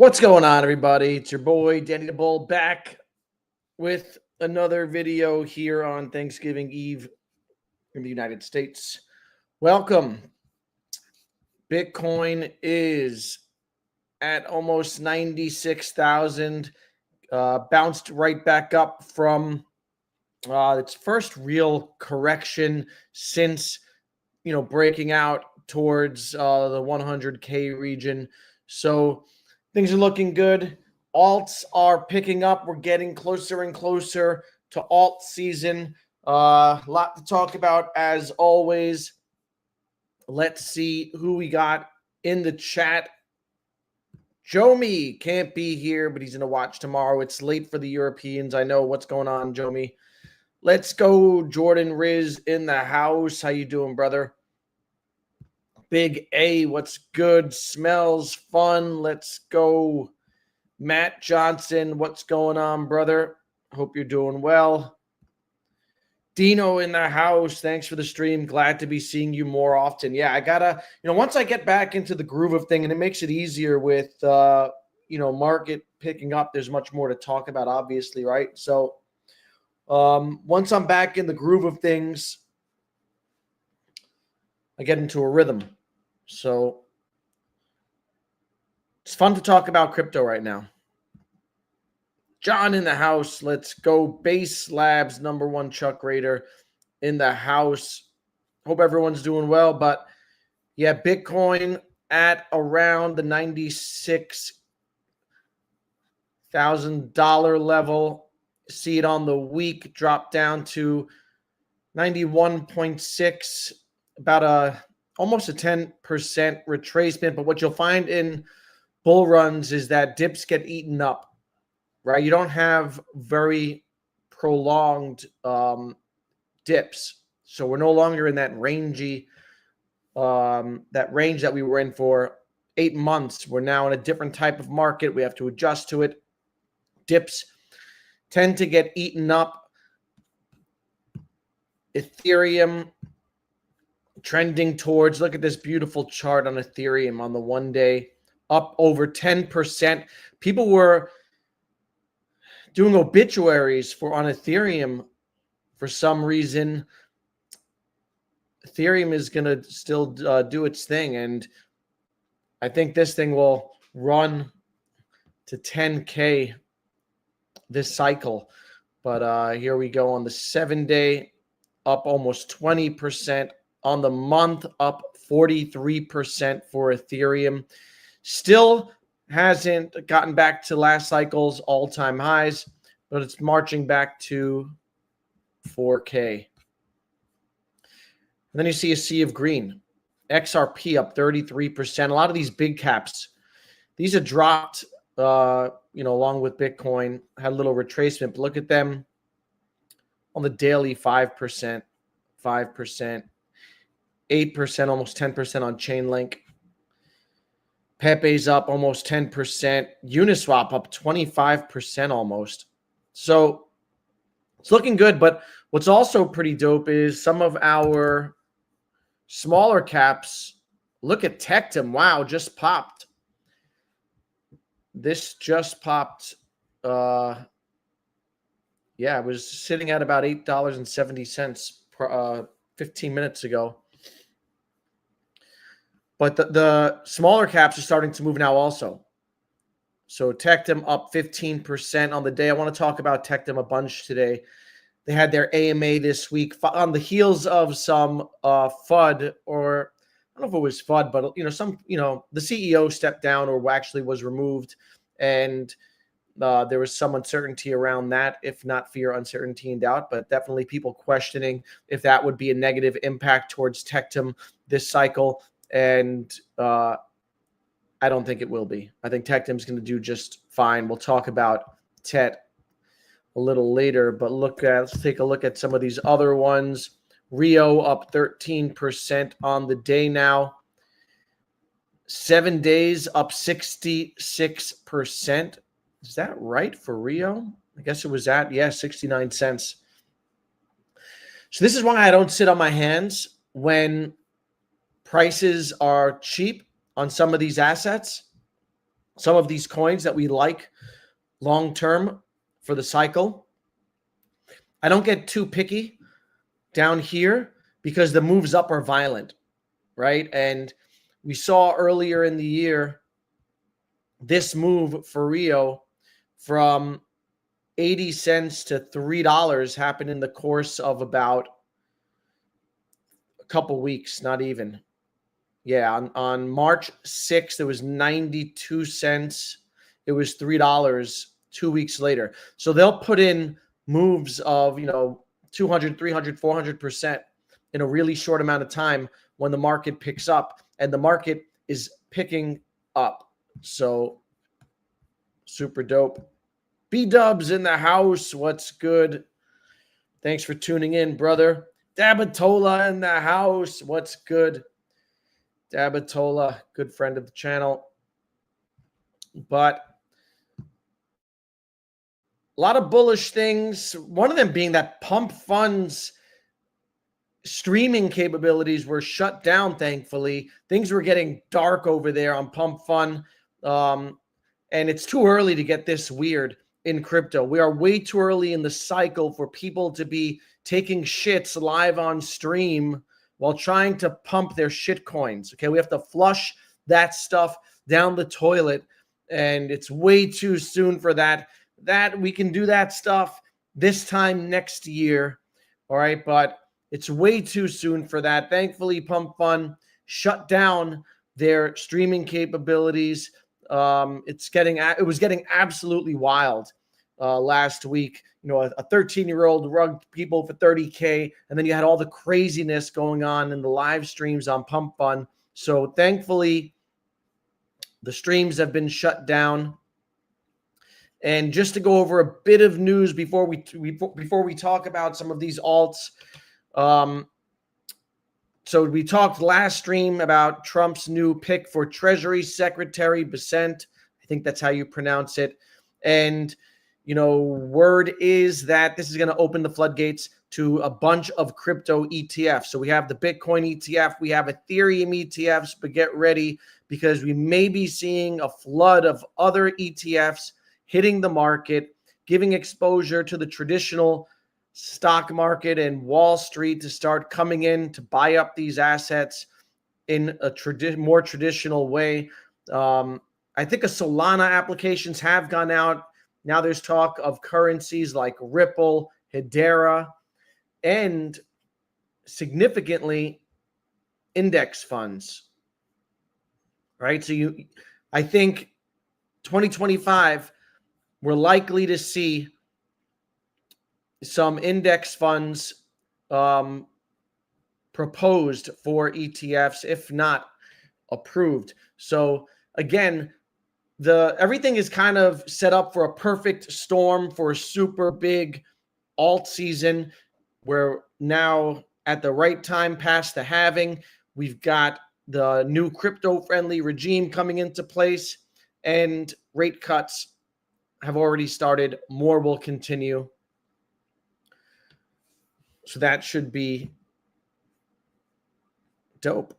What's going on, everybody? It's your boy, Danny the Bull, back with another video here on Thanksgiving Eve in the United States. Welcome. Bitcoin is at almost 96,000, bounced right back up from its first real correction since, breaking out towards the 100K region. So things are looking good. Alts are picking up. We're getting closer and closer to alt season. A lot to talk about as always. Let's see who we got in the chat. Jomi can't be here, but he's going to watch tomorrow. It's late for the Europeans. I know what's going on, Jomi. Let's go, Jordan Riz in the house. How you doing, brother? Big A, what's good? Smells fun. Let's go. Matt Johnson, what's going on, brother? Hope you're doing well. Dino in the house. Thanks for the stream. Glad to be seeing you more often. Yeah, I gotta, once I get back into the groove of thing, and it makes it easier with, market picking up, there's much more to talk about, obviously, right? So once I'm back in the groove of things, I get into a rhythm. So it's fun to talk about crypto right now. John in the house. Let's go. Base Labs #1 Chuck Raider in the house. Hope everyone's doing well. But yeah, Bitcoin at around the $96,000 level. See it on the week, drop down to 91.6, about almost a 10% retracement. But what you'll find in bull runs is that dips get eaten up, right? You don't have very prolonged dips. So we're no longer in that rangy, that range that we were in for 8 months. We're now in a different type of market. We have to adjust to it. Dips tend to get eaten up. Ethereum trending towards, look at this beautiful chart on Ethereum on the 1 day, up over 10%. People were doing obituaries on Ethereum for some reason. Ethereum is going to still do its thing, and I think this thing will run to 10K this cycle. But here we go on the 7 day, up almost 20%. On the month, up 43% for Ethereum. Still hasn't gotten back to last cycle's all-time highs, but it's marching back to 4K. And then you see a sea of green. XRP up 33%. A lot of these big caps, these have dropped, along with Bitcoin, had a little retracement. But look at them on the daily, 5%, 5%. 8%, almost 10% on Chainlink. Pepe's up almost 10%. Uniswap up 25% almost. So it's looking good. But what's also pretty dope is some of our smaller caps. Look at Tectum. Wow, just popped. This just popped. It was sitting at about $8.70 15 minutes ago. But the smaller caps are starting to move now also. So Tectum up 15% on the day. I want to talk about Tectum a bunch today. They had their AMA this week on the heels of some FUD, or I don't know if it was FUD, but the CEO stepped down or actually was removed, and there was some uncertainty around that, if not fear, uncertainty, and doubt, but definitely people questioning if that would be a negative impact towards Tectum this cycle. And I don't think it will be. I think Tectum's going to do just fine. We'll talk about TET a little later, but let's take a look at some of these other ones. Rio up 13% on the day now. 7 days up 66%. Is that right for Rio? I guess it was at, 69 cents. So this is why I don't sit on my hands when prices are cheap on some of these assets. some of these coins that we like long term for the cycle. I don't get too picky down here because the moves up are violent, right? And we saw earlier in the year this move for Rio from 80 cents to $3 happened in the course of about a couple weeks, not even. Yeah, on March 6th, it was 92 cents. It was $3 2 weeks later. So they'll put in moves of, 200, 300, 400% in a really short amount of time when the market picks up, and the market is picking up. So super dope. B-Dubs in the house. What's good? Thanks for tuning in, brother. Dabatola in the house. What's good? Dabatola, good friend of the channel. But a lot of bullish things. One of them being that Pump Fund's streaming capabilities were shut down, thankfully. Things were getting dark over there on Pump Fund. And it's too early to get this weird in crypto. We are way too early in the cycle for people to be taking shits live on stream while trying to pump their shit coins. Okay, we have to flush that stuff down the toilet, and it's way too soon for that. That we can do that stuff this time next year. All right, but it's way too soon for that. Thankfully, Pump Fund shut down their streaming capabilities. It was getting absolutely wild last week. A 13-year-old rugged people for 30K, and then you had all the craziness going on in the live streams on Pump Fund. So thankfully, the streams have been shut down. And just to go over a bit of news before we talk about some of these alts. So we talked last stream about Trump's new pick for Treasury Secretary, Bessent. I think that's how you pronounce it. And, word is that this is going to open the floodgates to a bunch of crypto ETFs. So we have the Bitcoin ETF, we have Ethereum ETFs, but get ready because we may be seeing a flood of other ETFs hitting the market, giving exposure to the traditional stock market and Wall Street to start coming in to buy up these assets in a more traditional way. I think Solana applications have gone out. Now there's talk of currencies like Ripple, Hedera, and significantly index funds. Right? So I think 2025, we're likely to see some index funds proposed for ETFs, if not approved. So again, everything is kind of set up for a perfect storm for a super big alt season. We're now at the right time past the halving. We've got the new crypto-friendly regime coming into place, and rate cuts have already started. More will continue. So that should be dope.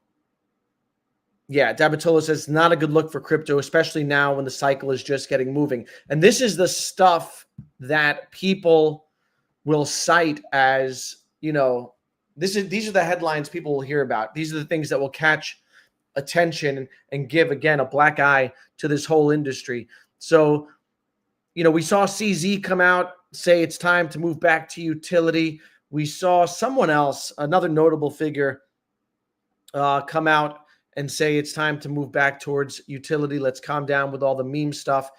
Yeah, Dabatola says, not a good look for crypto, especially now when the cycle is just getting moving. And this is the stuff that people will cite as, these are the headlines people will hear about. These are the things that will catch attention and give, again, a black eye to this whole industry. So, we saw CZ come out, say it's time to move back to utility. We saw someone else, another notable figure, come out and say it's time to move back towards utility. Let's calm down with all the meme stuff.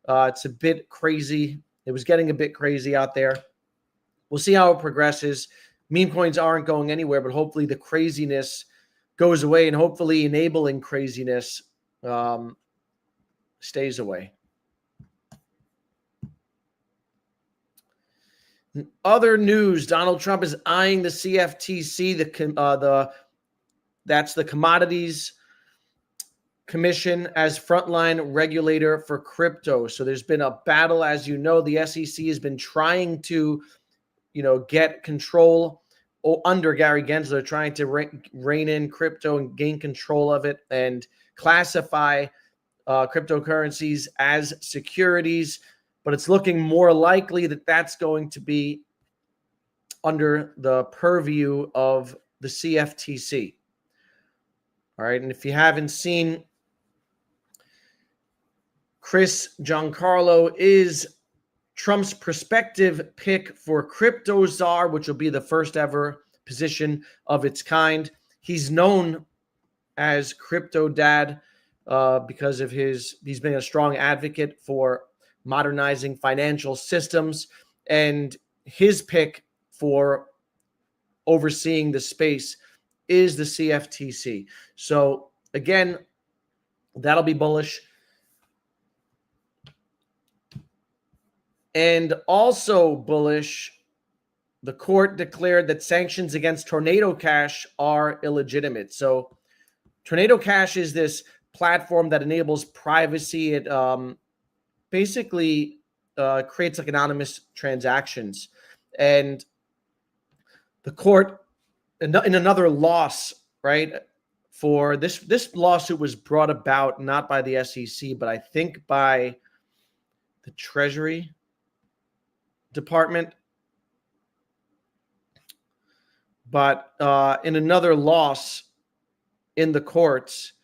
It's a bit crazy. It was getting a bit crazy out there. We'll see how it progresses. Meme coins aren't going anywhere, but hopefully the craziness goes away, and hopefully enabling craziness stays away. Other news: Donald Trump is eyeing the CFTC, that's the Commodities Commission, as frontline regulator for crypto. So there's been a battle, as you know. The SEC has been trying to, get control under Gary Gensler, trying to rein in crypto and gain control of it and classify cryptocurrencies as securities, but it's looking more likely that that's going to be under the purview of the CFTC. All right, and if you haven't seen, Chris Giancarlo is Trump's prospective pick for Crypto Czar, which will be the first ever position of its kind. He's known as Crypto Dad because of he's been a strong advocate for modernizing financial systems, and his pick for overseeing the space is the CFTC. So again, that'll be bullish. And also bullish, the court declared that sanctions against Tornado Cash are illegitimate. So Tornado Cash is this platform that enables privacy. It basically creates like anonymous transactions. And the court, in another loss, right, for this lawsuit was brought about not by the SEC, but I think by the Treasury Department. But in another loss in the courts,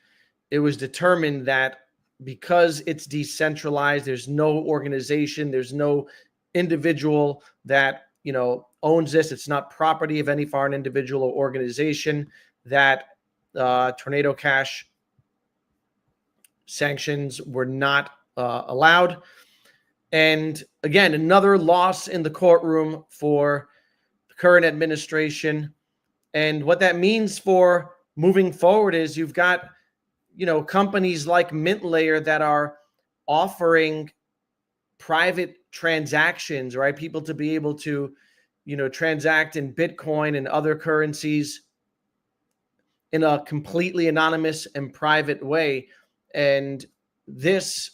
it was determined that because it's decentralized, there's no organization, there's no individual that owns this. It's not property of any foreign individual or organization, that Tornado Cash sanctions were not allowed. And again, another loss in the courtroom for the current administration. And what that means for moving forward is you've got, companies like MintLayer that are offering private transactions, right? People to be able to, transact in Bitcoin and other currencies in a completely anonymous and private way. And this,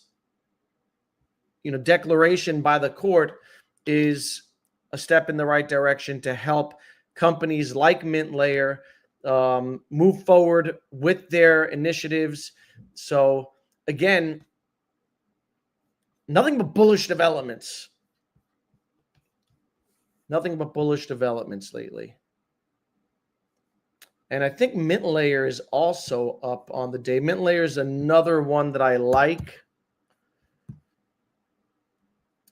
declaration by the court is a step in the right direction to help companies like MintLayer move forward with their initiatives. So again, nothing but bullish developments. Nothing but bullish developments lately. And I think MintLayer is also up on the day. MintLayer is another one that I like.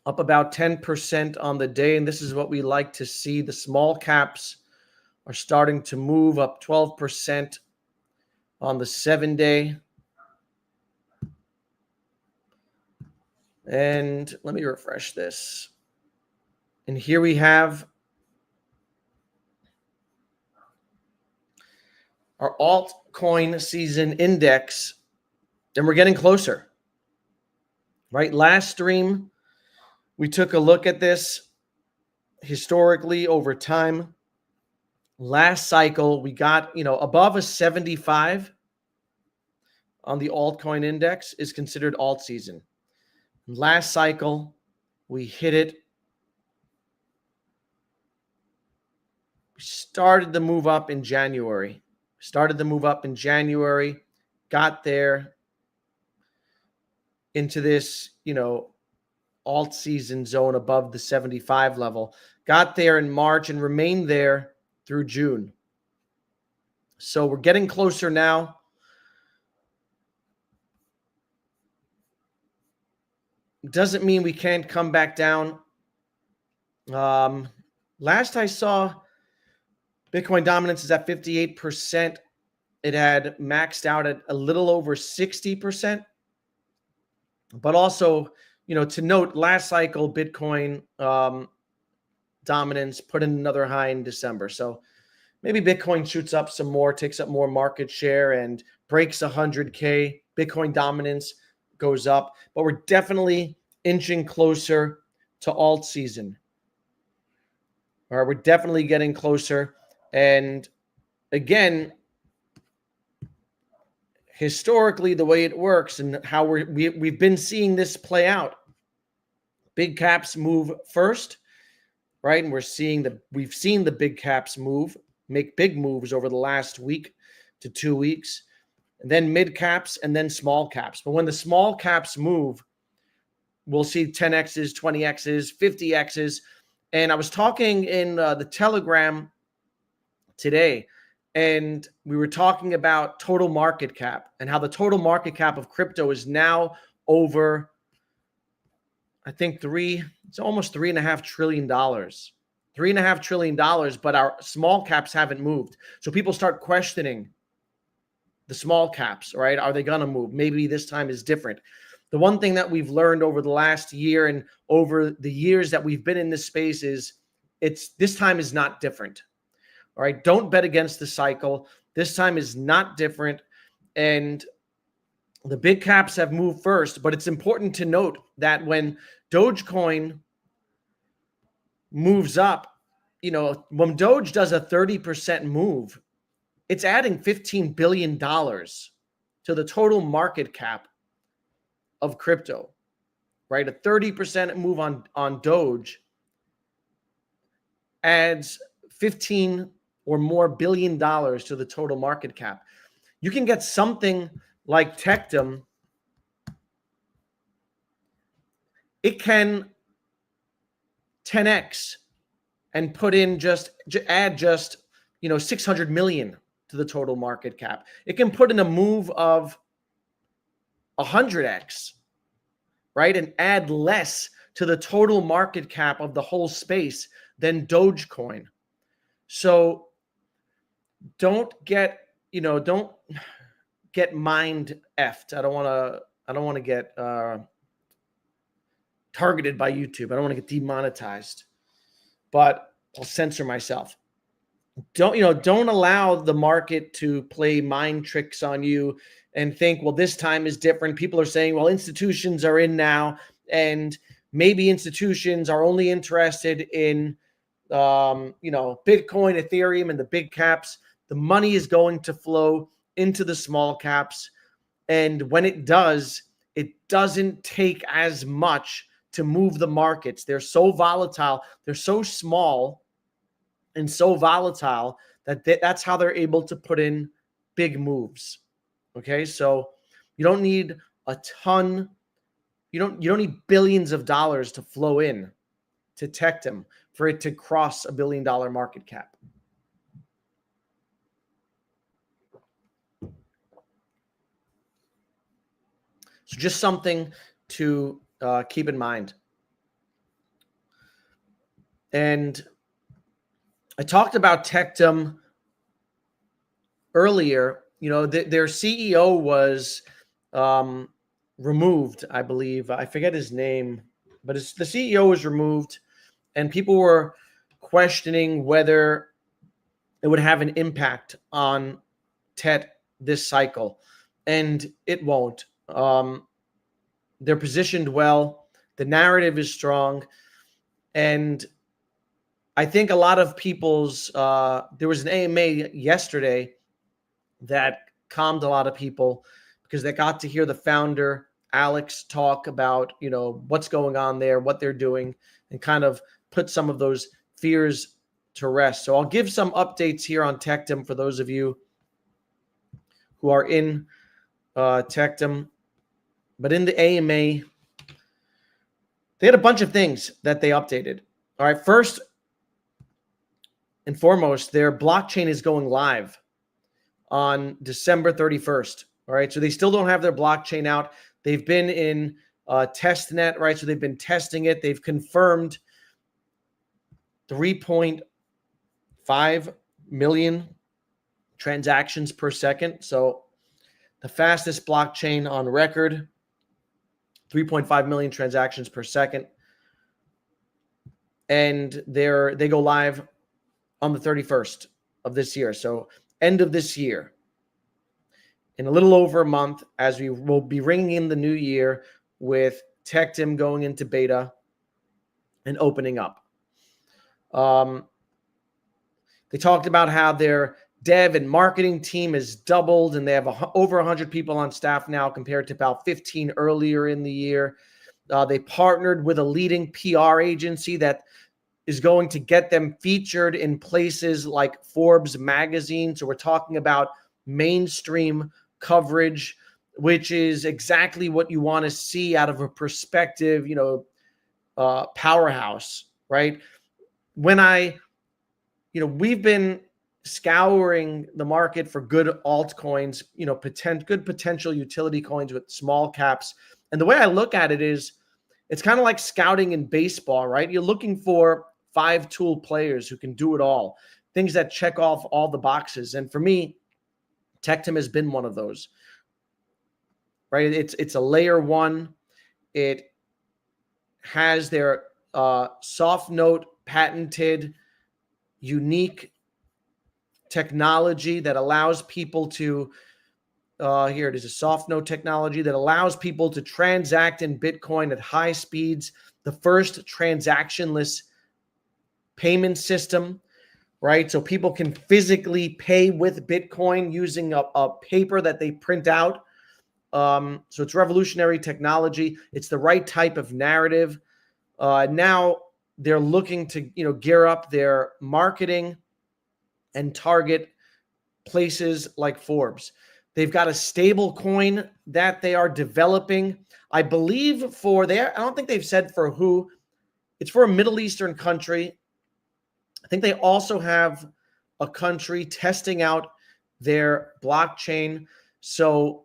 Up about 10% on the day. And this is what we like to see. The small caps are starting to move up 12% on the 7-day. And let me refresh this. And here we have our altcoin season index, and we're getting closer. Right? Last stream, we took a look at this historically over time. Last cycle, we got, above a 75 on the altcoin index is considered alt season. Last cycle, we hit it. We started the move up in January. Got there into this, alt season zone above the 75 level. Got there in March and remained there through June. So we're getting closer now. Doesn't mean we can't come back down. Last I saw, Bitcoin dominance is at 58%. It had maxed out at a little over 60%. But also, to note, last cycle, Bitcoin dominance put in another high in December. So maybe Bitcoin shoots up some more, takes up more market share, and breaks 100K. Bitcoin dominance goes up. But we're definitely inching closer to alt season. All right, we're definitely getting closer. And again, historically, the way it works and how we've been seeing this play out. Big caps move first, right? And we've seen the big caps make big moves over the last week to 2 weeks. and then mid caps, and then small caps. But when the small caps move, we'll see 10Xs, 20Xs, 50Xs. And I was talking in the Telegram today, and we were talking about total market cap and how the total market cap of crypto is now over, I think it's almost $3.5 trillion. $3.5 trillion, but our small caps haven't moved. So people start questioning the small caps, right? Are they going to move? Maybe this time is different. The one thing that we've learned over the last year and over the years that we've been in this space is this time is not different. All right. Don't bet against the cycle. This time is not different. And the big caps have moved first, but it's important to note that when Dogecoin moves up, when Doge does a 30% move, it's adding $15 billion to the total market cap of crypto, right? A 30% move on Doge adds 15 or more billion dollars to the total market cap. You can get something like Tectum. It can 10x and put in add 600 million to the total market cap. It can put in a move of 100x, right? And add less to the total market cap of the whole space than Dogecoin. So don't get mind effed. I don't want to get targeted by YouTube. I don't want to get demonetized, but I'll censor myself. Don't allow the market to play mind tricks on you and think, well, this time is different. People are saying, well, institutions are in now, and maybe institutions are only interested in, Bitcoin, Ethereum, and the big caps. The money is going to flow into the small caps. And when it does, it doesn't take as much to move the markets. They're so volatile. They're so small and so volatile that that's how they're able to put in big moves. Okay, so you don't need a ton. You don't need billions of dollars to flow in to Tectum for it to cross $1 billion market cap. So just something to keep in mind. And I talked about Tectum earlier. Their CEO was removed, I believe. I forget his name, but the CEO was removed, and people were questioning whether it would have an impact on TET this cycle, and it won't. They're positioned well. The narrative is strong, and I think a lot of people's there was an AMA yesterday that calmed a lot of people because they got to hear the founder, Alex, talk about, what's going on there, what they're doing, and kind of put some of those fears to rest. So I'll give some updates here on Tectum for those of you who are in Tectum. But in the AMA, they had a bunch of things that they updated. All right, first and foremost, their blockchain is going live on December 31st. All right, so they still don't have their blockchain out. They've been in testnet, right? So they've been testing it. They've confirmed 3.5 million transactions per second. So the fastest blockchain on record, 3.5 million transactions per second. And they go live on the 31st of this year. So end of this year, in a little over a month, as we will be ringing in the new year with Tectum going into beta and opening up. They talked about how their dev and marketing team is doubled, and they have over 100 people on staff now compared to about 15 earlier in the year. They partnered with a leading PR agency that is going to get them featured in places like Forbes magazine. So we're talking about mainstream coverage, which is exactly what you want to see out of a prospective, powerhouse, right? We've been scouring the market for good altcoins, good potential utility coins with small caps. And the way I look at it is it's kind of like scouting in baseball, right? You're looking for 5-tool players who can do it all, things that check off all the boxes. And for me, Tectum has been one of those, right? It's a layer one. It has their soft note patented unique technology that allows people to here it is, a soft note technology that allows people to transact in Bitcoin at high speeds, the first transactionless payment system, right? So people can physically pay with Bitcoin using a paper that they print out. So it's revolutionary technology. It's the right type of narrative. Now they're looking to, gear up their marketing and target places like Forbes. They've got a stable coin that they are developing. I believe I don't think they've said for who. It's for a Middle Eastern country. I think they also have a country testing out their blockchain. So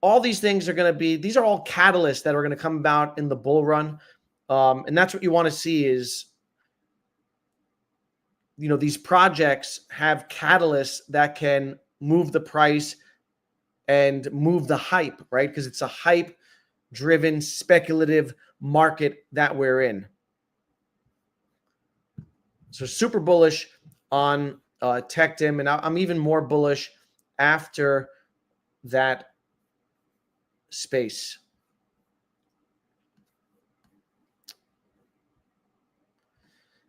all these things these are all catalysts that are going to come about in the bull run. And that's what you want to see is, these projects have catalysts that can move the price and move the hype, right? Because it's a hype-driven, speculative market that we're in. So super bullish on Tectum, and I'm even more bullish after that space.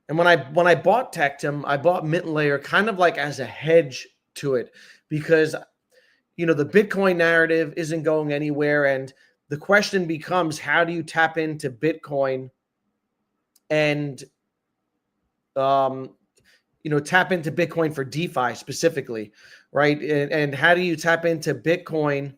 And when I bought Tectum, I bought Mint Layer kind of like as a hedge to it, because the Bitcoin narrative isn't going anywhere, and the question becomes, how do you tap into Bitcoin and tap into Bitcoin for DeFi specifically, right? And how do you tap into Bitcoin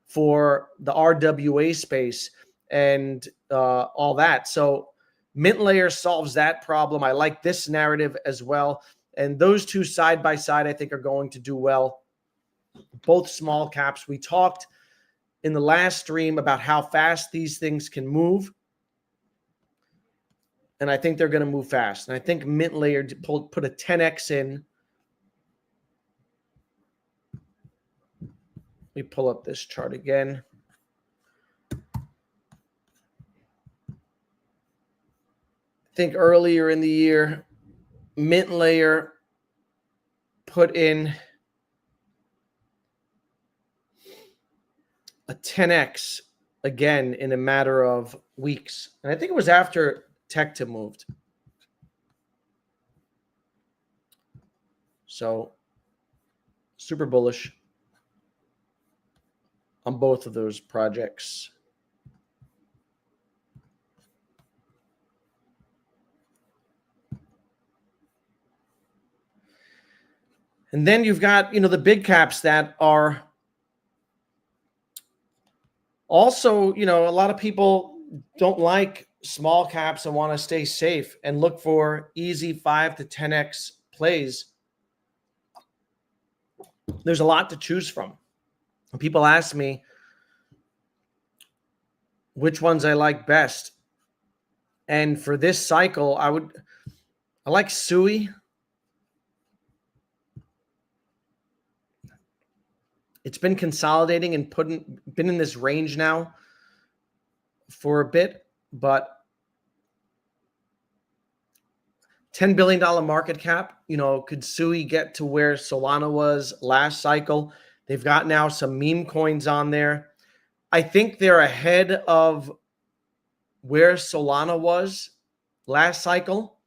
for the RWA space and all that? So Mint Layer solves that problem. I like this narrative as well. And those two side by side, I think, are going to do well. Both small caps. We talked in the last stream about how fast these things can move. And I think they're going to move fast. And I think Mint Layer put a 10x in. Let me pull up this chart again. I think earlier in the year, Mint Layer put in a 10x again in a matter of weeks. And I think it was after Tectum moved. So super bullish on both of those projects. And then you've got, the big caps that are also, a lot of people don't like small caps and want to stay safe and look for easy 5 to 10x plays. There's a lot to choose from. People ask me which ones I like best. And for this cycle, I like Sui. It's been consolidating and been in this range now for a bit, but $10 billion market cap, could Sui get to where Solana was last cycle? They've got now some meme coins on there. I think they're ahead of where Solana was last cycle.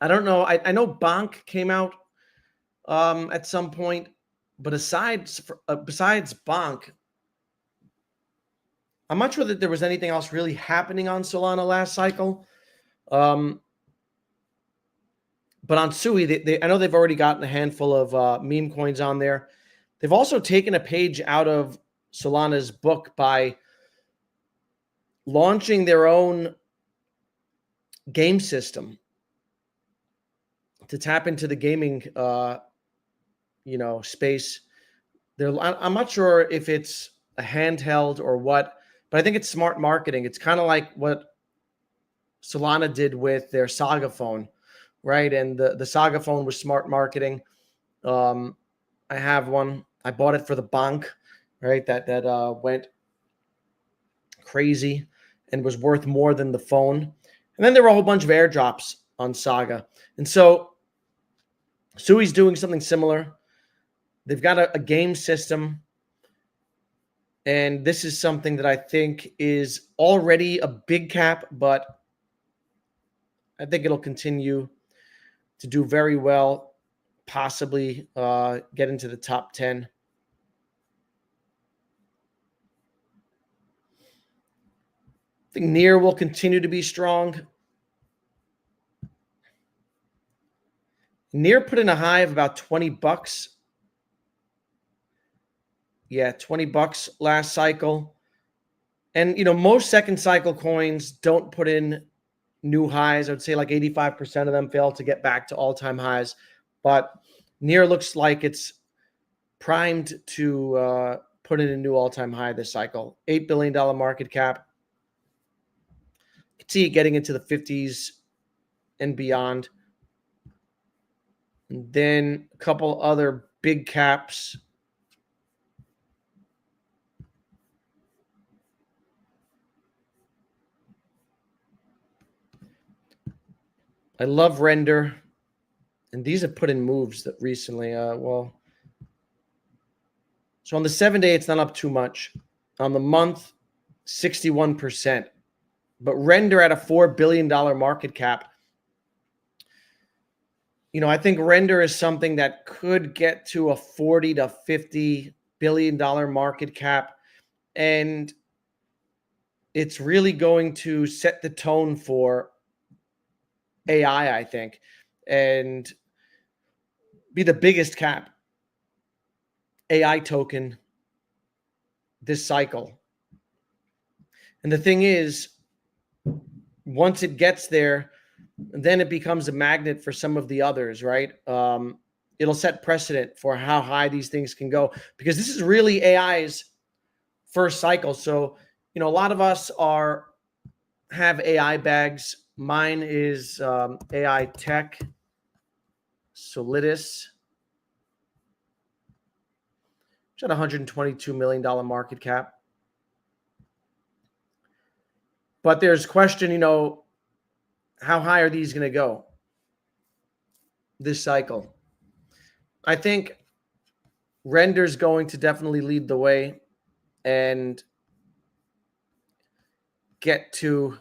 I don't know. I know Bonk came out at some point, but besides Bonk, I'm not sure that there was anything else really happening on Solana last cycle. But on Sui, I know they've already gotten a handful of meme coins on there. They've also taken a page out of Solana's book by launching their own game system to tap into the gaming, space. I'm not sure if it's a handheld or what, but I think it's smart marketing. It's kind of like what Solana did with their Saga phone, right? And the Saga phone was smart marketing. I have one. I bought it for the bank, right? That went crazy and was worth more than the phone. And then there were a whole bunch of airdrops on Saga. And so Sui's doing something similar. They've got a game system. And this is something that I think is already a big cap, but I think it'll continue to do very well, possibly get into the top 10. I think Near will continue to be strong. Near put in a high of about $20. Yeah, $20 last cycle. And, most second cycle coins don't put in new highs. I would say like 85% of them fail to get back to all-time highs. But Near looks like it's primed to put in a new all-time high this cycle. $8 billion market cap. You can see it getting into the 50s and beyond. And then a couple other big caps. I love Render. And these have put in moves that recently. So on the 7-day, it's not up too much. On the month, 61%. But Render at a $4 billion market cap. I think Render is something that could get to a $40 to $50 billion market cap. And it's really going to set the tone for AI, I think, and be the biggest cap AI token this cycle. And the thing is, once it gets there, then it becomes a magnet for some of the others, right? It'll set precedent for how high these things can go, because this is really AI's first cycle. So, a lot of us have AI bags. Mine is AI Tech, Solidus. It's at $122 million market cap. But there's question, how high are these going to go this cycle? I think Render's going to definitely lead the way and get to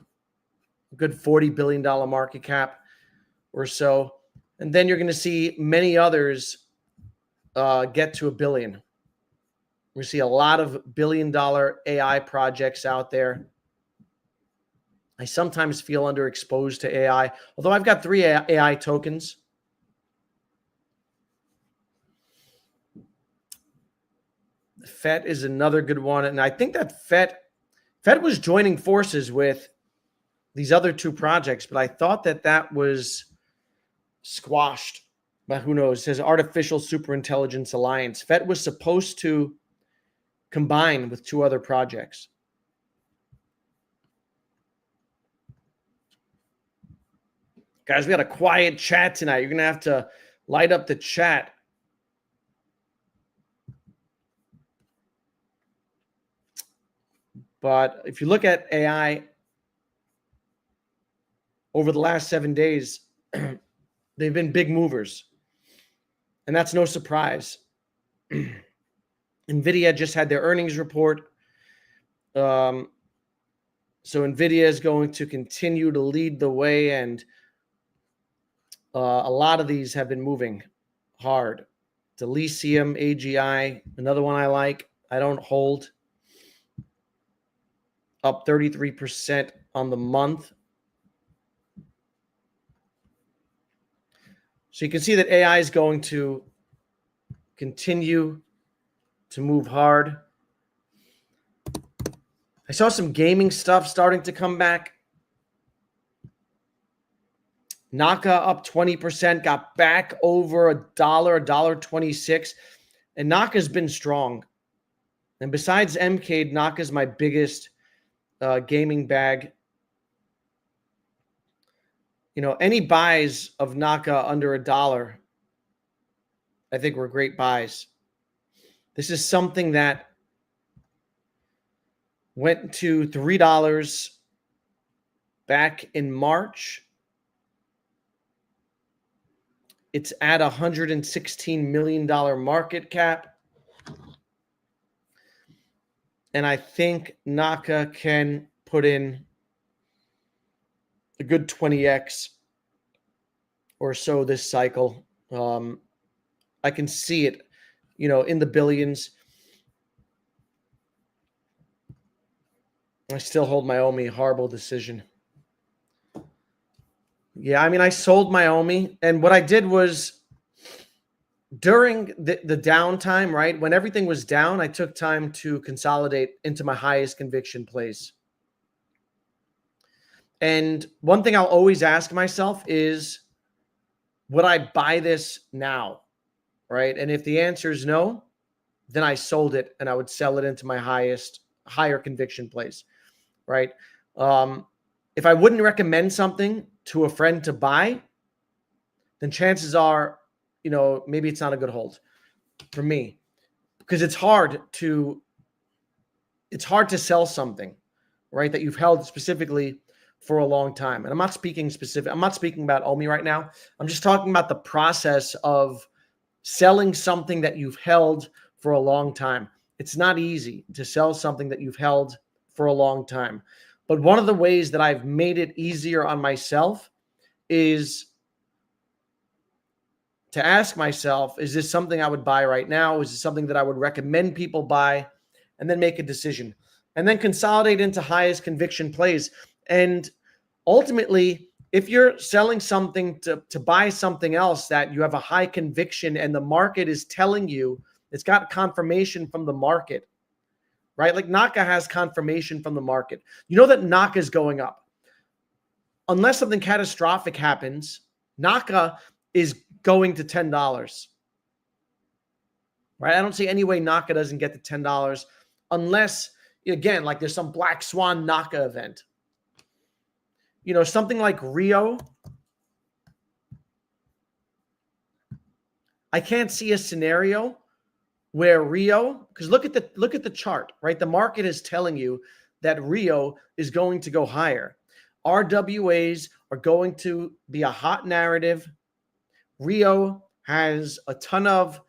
a good $40 billion market cap or so. And then you're going to see many others get to $1 billion. We see a lot of billion-dollar AI projects out there. I sometimes feel underexposed to AI, although I've got 3 AI tokens. FET is another good one. And I think that FET was joining forces with these other 2 projects, but I thought that was squashed. But who knows? It says Artificial Superintelligence Alliance. FET was supposed to combine with 2 other projects. Guys, we got a quiet chat tonight. You're going to have to light up the chat. But if you look at AI over the last 7 days, they've been big movers. And that's no surprise. NVIDIA just had their earnings report. So NVIDIA is going to continue to lead the way, and a lot of these have been moving hard. Delicium, AGI, another one I like. I don't hold. Up 33% on the month. So you can see that AI is going to continue to move hard. I saw some gaming stuff starting to come back. Naka up 20%, got back over $1.26. And Naka's been strong. And besides Mcade, Naka's my biggest gaming bag. You know, any buys of Naka under $1, I think were great buys. This is something that went to $3 back in March. It's at $116 million market cap. And I think Naka can put in a good 20x or so this cycle. I can see it, you know, in the billions. I still hold my Omi. Horrible decision. Yeah, I mean, I sold my Omi, and what I did was during the downtime, right, when everything was down, I took time to consolidate into my highest conviction plays. And one thing I'll always ask myself is, would I buy this now, right? And if the answer is no, then I sold it and I would sell it into my higher conviction plays, right? If I wouldn't recommend something to a friend to buy, then chances are, you know, maybe it's not a good hold for me, because it's hard to sell something, right, that you've held specifically for a long time. And I'm not speaking about Omi right now. I'm just talking about the process of selling something that you've held for a long time. It's not easy to sell something that you've held for a long time. But one of the ways that I've made it easier on myself is to ask myself, is this something I would buy right now? Is this something that I would recommend people buy? And then make a decision. And then consolidate into highest conviction plays. And ultimately, if you're selling something to buy something else that you have a high conviction and the market is telling you, it's got confirmation from the market, right? Like Naka has confirmation from the market. You know that Naka is going up. Unless something catastrophic happens, Naka is going to $10, right? I don't see any way Naka doesn't get to $10 unless, again, like there's some Black Swan Naka event. You know, something like Rio. I can't see a scenario where Rio, because look at the chart, right? The market is telling you that Rio is going to go higher. RWAs are going to be a hot narrative. Rio has a ton of,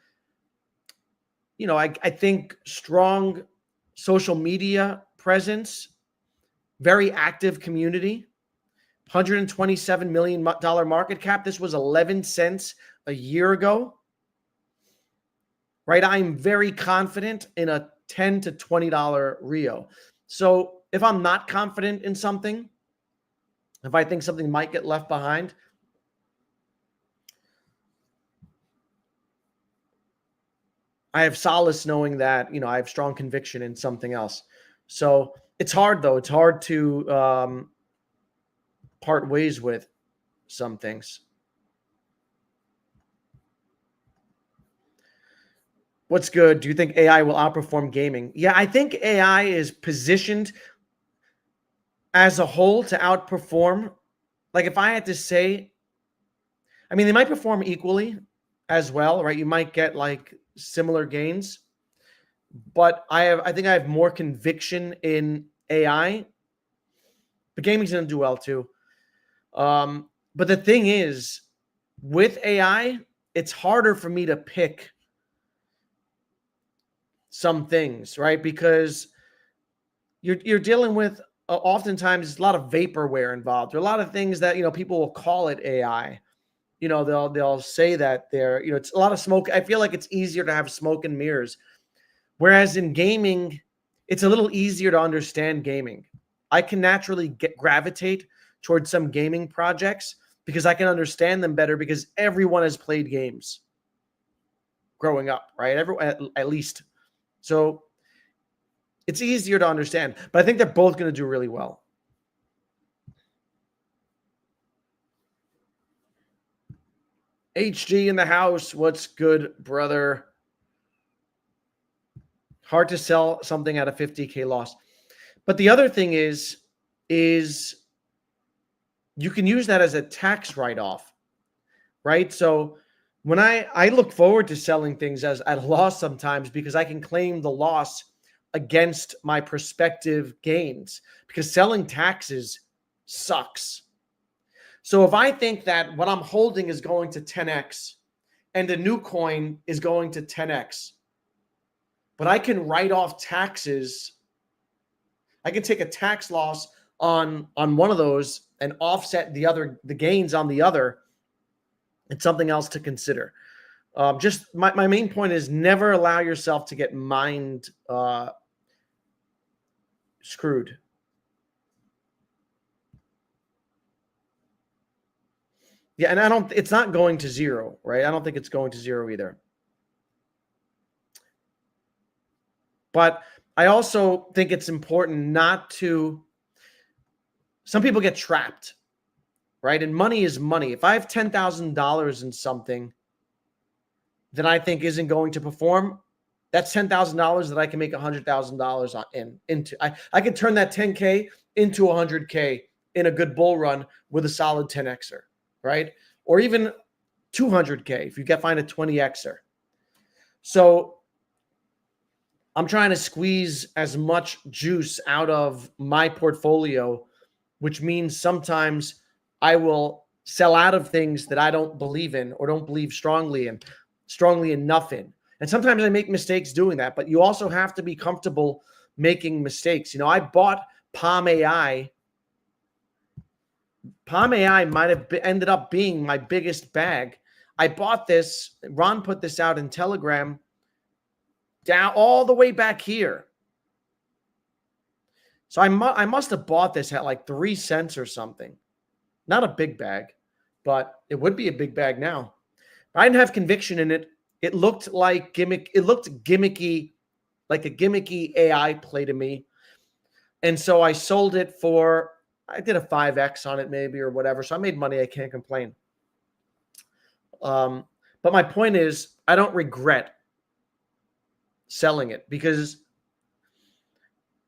you know, I think strong social media presence, very active community. $127 million market cap. This was 11 cents a year ago, right? I'm very confident in a $10 to $20 Rio. So if I'm not confident in something, if I think something might get left behind, I have solace knowing that, you know, I have strong conviction in something else. So it's hard, though. It's hard to part ways with some things. What's good? Do you think AI will outperform gaming? Yeah, I think AI is positioned as a whole to outperform. Like if I had to say, I mean, they might perform equally as well, right? You might get like similar gains, but I think I have more conviction in AI. But gaming's going to do well too. But the thing is, with AI, it's harder for me to pick some things, right? Because you're dealing with oftentimes a lot of vaporware involved. There are a lot of things that, you know, people will call it AI. You know, they'll say that they're, you know, it's a lot of smoke. I feel like it's easier to have smoke and mirrors. Whereas in gaming, it's a little easier to understand gaming. I can naturally gravitate towards some gaming projects because I can understand them better because everyone has played games growing up, right? At least So it's easier to understand, but I think they're both going to do really well. HG in the house. What's good, brother? Hard to sell something at a 50K loss. But the other thing is you can use that as a tax write-off, right? So when I look forward to selling things as at a loss sometimes because I can claim the loss against my prospective gains, because selling taxes sucks. So if I think that what I'm holding is going to 10x and a new coin is going to 10x, but I can write off taxes, I can take a tax loss on one of those and offset the gains on the other. It's something else to consider. Just my main point is never allow yourself to get mind screwed. Yeah, and it's not going to zero, right? I don't think it's going to zero either. But I also think it's important not to, some people get trapped, right? And money is money. If I have $10,000 in something that I think isn't going to perform, that's $10,000 that I can make $100,000 into. I could turn that 10K into 100K in a good bull run with a solid 10Xer, right? Or even 200K if you find a 20Xer. So I'm trying to squeeze as much juice out of my portfolio, which means sometimes I will sell out of things that I don't believe in or don't believe strongly enough in. And sometimes I make mistakes doing that, but you also have to be comfortable making mistakes. You know, I bought Palm AI. Palm AI might have ended up being my biggest bag. I bought this. Ron put this out in Telegram down all the way back here. So I must have bought this at like 3 cents or something. Not a big bag, but it would be a big bag now. I didn't have conviction in it. It looked like gimmicky, like a gimmicky AI play to me. And so I sold it for, I did a 5X on it maybe or whatever. So I made money. I can't complain. But my point is, I don't regret selling it, because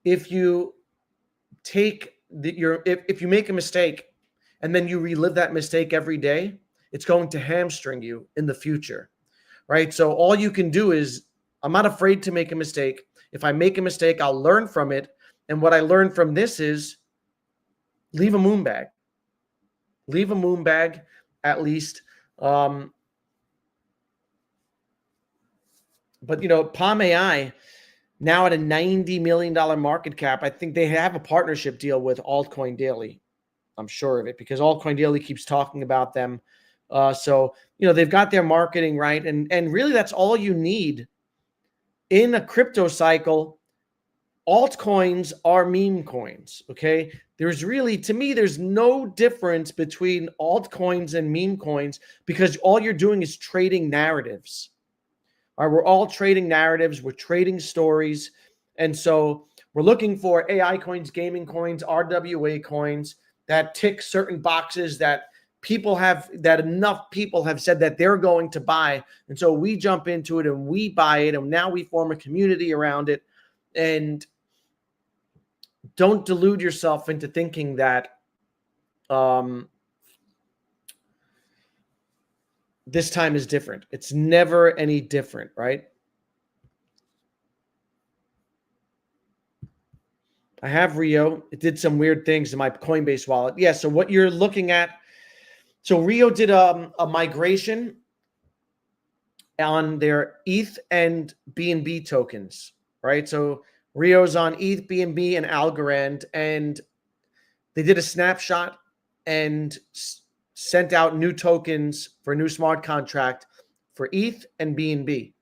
if you if you make a mistake and then you relive that mistake every day, it's going to hamstring you in the future, right? So all you can do is, I'm not afraid to make a mistake. If I make a mistake, I'll learn from it. And what I learned from this is leave a moon bag. Leave a moon bag at least. But, you know, Palm AI, now at a $90 million market cap, I think they have a partnership deal with Altcoin Daily. I'm sure of it, because Altcoin Daily keeps talking about them. So, you know, they've got their marketing right. And really that's all you need in a crypto cycle. Altcoins are meme coins, okay? There's really, to me, there's no difference between altcoins and meme coins, because all you're doing is trading narratives. All right, we're all trading narratives. We're trading stories. And so we're looking for AI coins, gaming coins, RWA coins that tick certain boxes that enough people have said that they're going to buy. And so we jump into it and we buy it. And now we form a community around it. And don't delude yourself into thinking that this time is different. It's never any different, right? I have Rio. It did some weird things in my Coinbase wallet. Yeah, so what you're looking at, so Rio did a migration on their ETH and BNB tokens, right? So Rio's on ETH, BNB, and Algorand, and they did a snapshot and sent out new tokens for a new smart contract for ETH and BNB.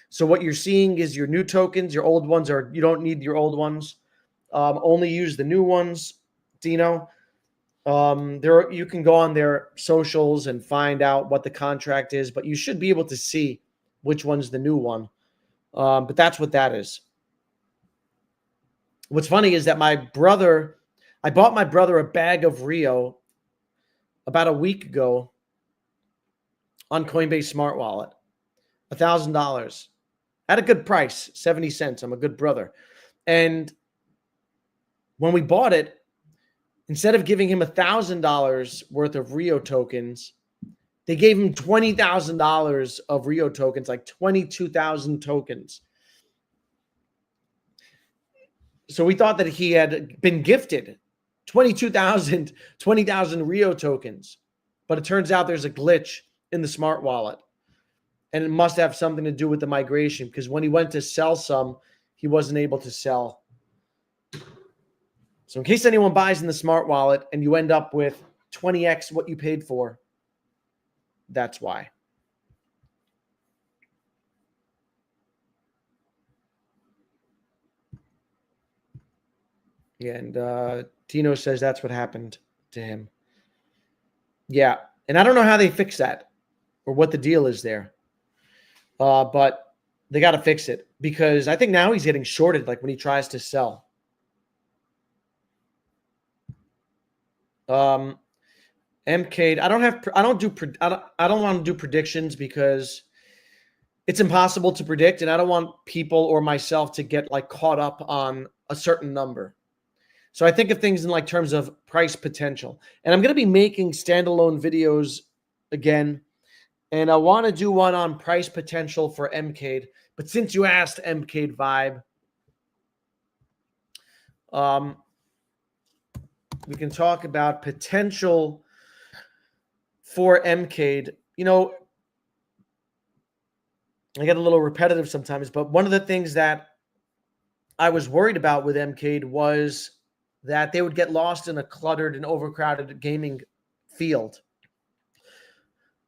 So what you're seeing is your new tokens. Your old ones you don't need your old ones. Only use the new ones, Dino. You can go on their socials and find out what the contract is, but you should be able to see which one's the new one. But that's what that is. What's funny is that I bought my brother a bag of Rio about a week ago on Coinbase Smart Wallet, $1,000 at a good price, 70 cents. I'm a good brother. And when we bought it, instead of giving him $1,000 worth of Rio tokens, they gave him $20,000 of Rio tokens, like 22,000 tokens. So we thought that he had been gifted 20,000 Rio tokens. But it turns out there's a glitch in the smart wallet. And it must have something to do with the migration, because when he went to sell some, he wasn't able to sell. So in case anyone buys in the smart wallet and you end up with 20x what you paid for, that's why. Yeah, and Tino says that's what happened to him. Yeah, and I don't know how they fix that or what the deal is there. But they got to fix it, because I think now he's getting shorted, like when he tries to sell. Mcade, I don't want to do predictions, because it's impossible to predict, and I don't want people or myself to get like caught up on a certain number. So I think of things in like terms of price potential. And I'm going to be making standalone videos again. And I want to do one on price potential for Mcade. But since you asked, Mcade Vibe, we can talk about potential for Mcade. You know, I get a little repetitive sometimes, but one of the things that I was worried about with Mcade was that they would get lost in a cluttered and overcrowded gaming field.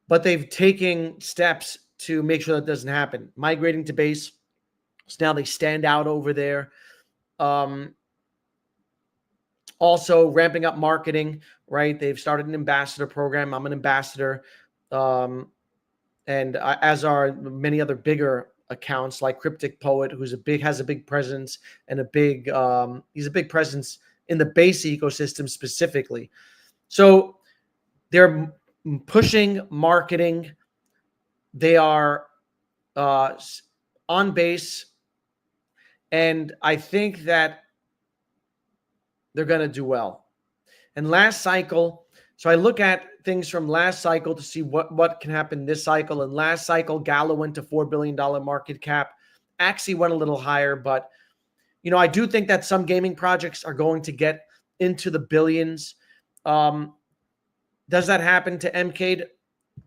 But they've taken steps to make sure that doesn't happen. Migrating to base, so now they stand out over there. Also ramping up marketing, right? They've started an ambassador program. I'm an ambassador. And as are many other bigger accounts like Cryptic Poet, has a big presence and he's a big presence in the base ecosystem specifically. So they're pushing marketing. They are on base, and I think that they're going to do well. And last cycle, so I look at things from last cycle to see what can happen this cycle. And last cycle, Gala went to $4 billion market cap. Axie went a little higher, but you know, I do think that some gaming projects are going to get into the billions. Does that happen to Mcade?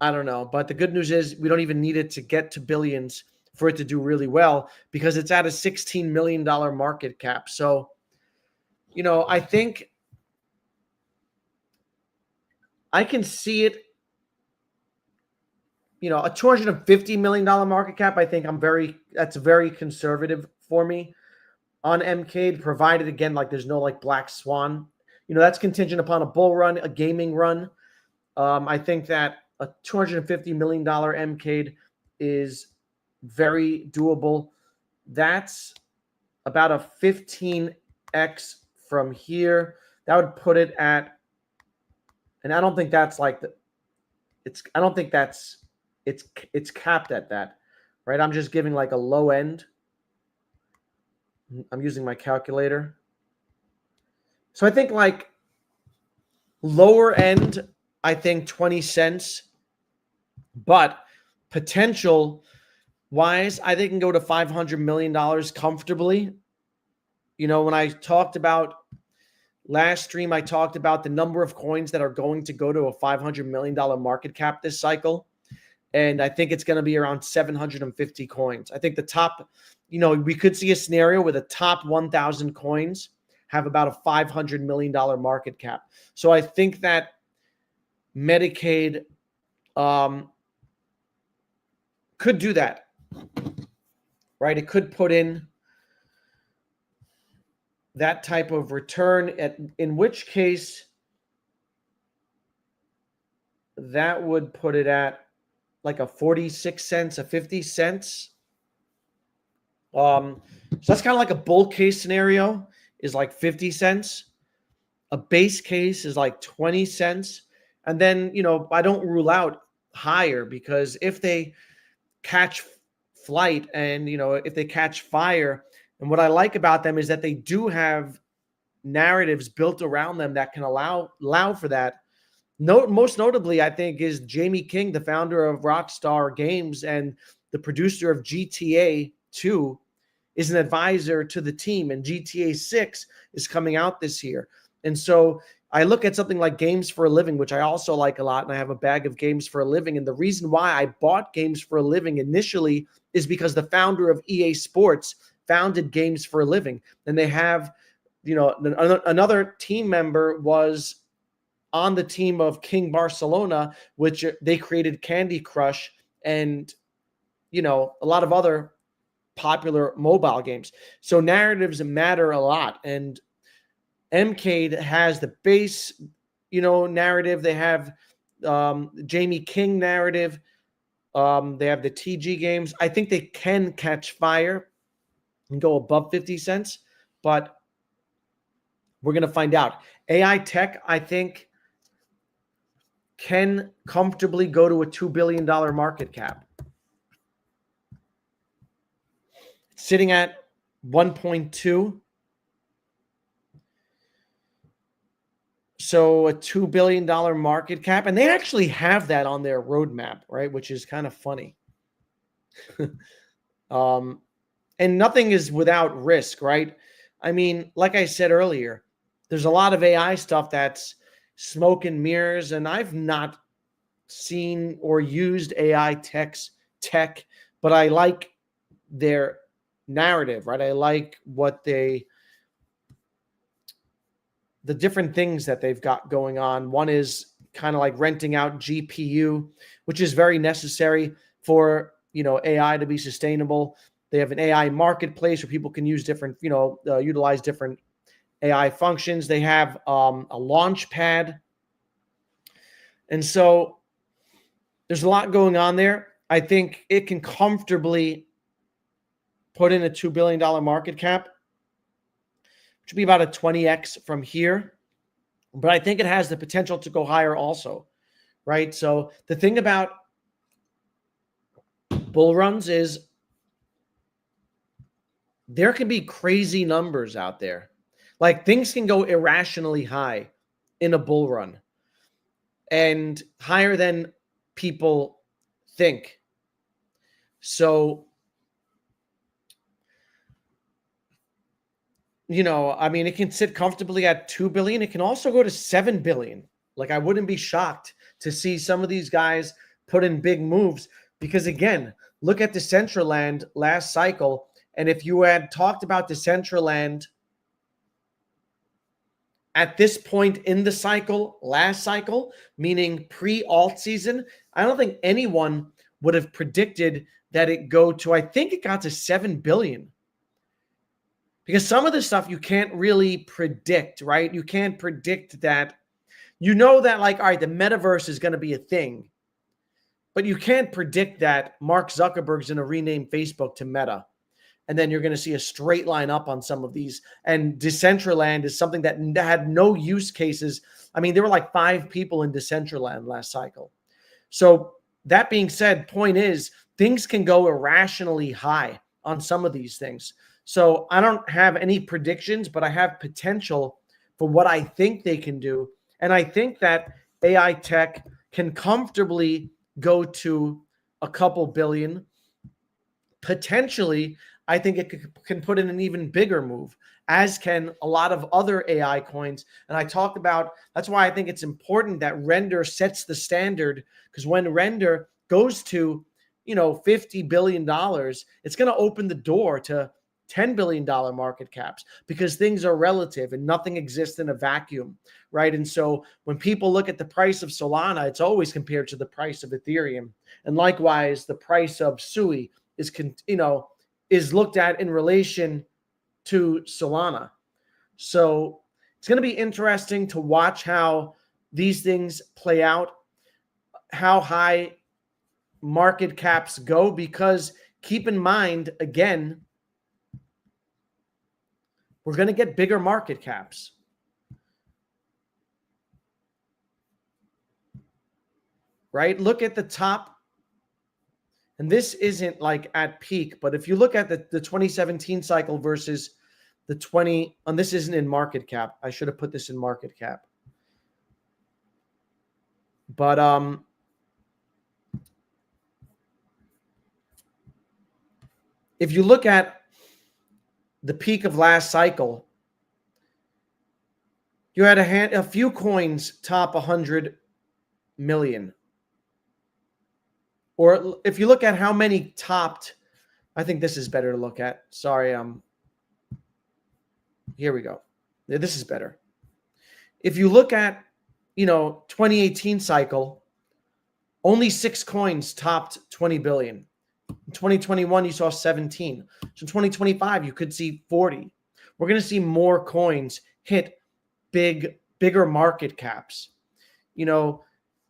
I don't know. But the good news is we don't even need it to get to billions for it to do really well, because it's at a $16 million market cap. So, you know, I think I can see it, you know, a $250 million market cap. I think that's very conservative for me on Mcade, provided, again, like there's no like black swan. You know, that's contingent upon a bull run, a gaming run. I think that a $250 million Mcade is very doable. That's about a 15x from here. That would put it at, and I don't think that's like I don't think that's, it's capped at that, right? I'm just giving like a low end. I'm using my calculator. So I think like lower end, I think 20 cents, but potential wise, I think it can go to $500 million comfortably. You know, when I talked about last stream, I talked about the number of coins that are going to go to a $500 million market cap this cycle. And I think it's going to be around 750 coins. I think the top, you know, we could see a scenario where the top 1,000 coins have about a $500 million market cap. So I think that Mcade could do that, right? It could put in that type of return, in which case that would put it at like a 46 cents, a 50 cents. So that's kind of like a bull case scenario. is like 50 cents. A base case is like 20 cents. And then, I don't rule out higher, because if they catch flight and, if they catch fire, and what I like about them is that they do have narratives built around them that can allow for that. Most notably, I think, is Jamie King, the founder of Rockstar Games and the producer of GTA 2, is an advisor to the team, and GTA 6 is coming out this year. And so I look at something like Games for a Living, which I also like a lot, and I have a bag of Games for a Living. And the reason why I bought Games for a Living initially is because the founder of EA Sports founded Games for a Living. And they have, another team member was on the team of King Barcelona, which they created Candy Crush and, a lot of other popular mobile games. So narratives matter a lot. And Mcade has the base, narrative. They have Jamie King narrative. They have the TG games. I think they can catch fire and go above 50 cents, but we're going to find out. AI tech, I think, can comfortably go to a $2 billion market cap. Sitting at 1.2. So a $2 billion market cap. And they actually have that on their roadmap, right? Which is kind of funny. And nothing is without risk, right? I mean, like I said earlier, there's a lot of AI stuff that's smoke and mirrors, and I've not seen or used AI tech, but I like their narrative, right? I like the different things that they've got going on. One is kind of like renting out GPU, which is very necessary for, AI to be sustainable. They have an AI marketplace where people can use different, utilize different AI functions. They have a launch pad. And so there's a lot going on there. I think it can comfortably put in a $2 billion market cap, which would be about a 20x from here. But I think it has the potential to go higher also, right? So the thing about bull runs is there can be crazy numbers out there. Like, things can go irrationally high in a bull run and higher than people think. So, I mean, it can sit comfortably at 2 billion. It can also go to 7 billion. Like, I wouldn't be shocked to see some of these guys put in big moves, because again, look at Decentraland last cycle. And if you had talked about Decentraland at this point in the cycle, last cycle, meaning pre-alt season, I don't think anyone would have predicted that it go to, I think it got to 7 billion. Because some of this stuff you can't really predict, right? You can't predict that. That, like, all right, the metaverse is going to be a thing. But you can't predict that Mark Zuckerberg's going to rename Facebook to Meta. And then you're going to see a straight line up on some of these. And Decentraland is something that had no use cases. I mean, there were like 5 people in Decentraland last cycle. So that being said, point is, things can go irrationally high on some of these things. So I don't have any predictions, but I have potential for what I think they can do. And I think that AI tech can comfortably go to a couple billion. Potentially, I think it can put in an even bigger move, as can a lot of other AI coins. And I talked about, that's why I think it's important that Render sets the standard, because when Render goes to, $50 billion, it's going to open the door to $10 billion market caps, because things are relative and nothing exists in a vacuum, right? And so when people look at the price of Solana, it's always compared to the price of Ethereum. And likewise, the price of Sui is looked at in relation to Solana. So it's going to be interesting to watch how these things play out, how high market caps go, because keep in mind, again, We're going to get bigger market caps. Right? Look at the top. And this isn't like at peak, but if you look at the 2017 cycle versus the 20, and this isn't in market cap. I should have put this in market cap. But if you look at the peak of last cycle, you had a few coins top 100 million. Or if you look at how many topped, I think this is better to look at. Sorry, here we go. Yeah, this is better. If you look at, 2018 cycle, only 6 coins topped 20 billion. In 2021, you saw 17. So in 2025, you could see 40. We're going to see more coins hit bigger market caps.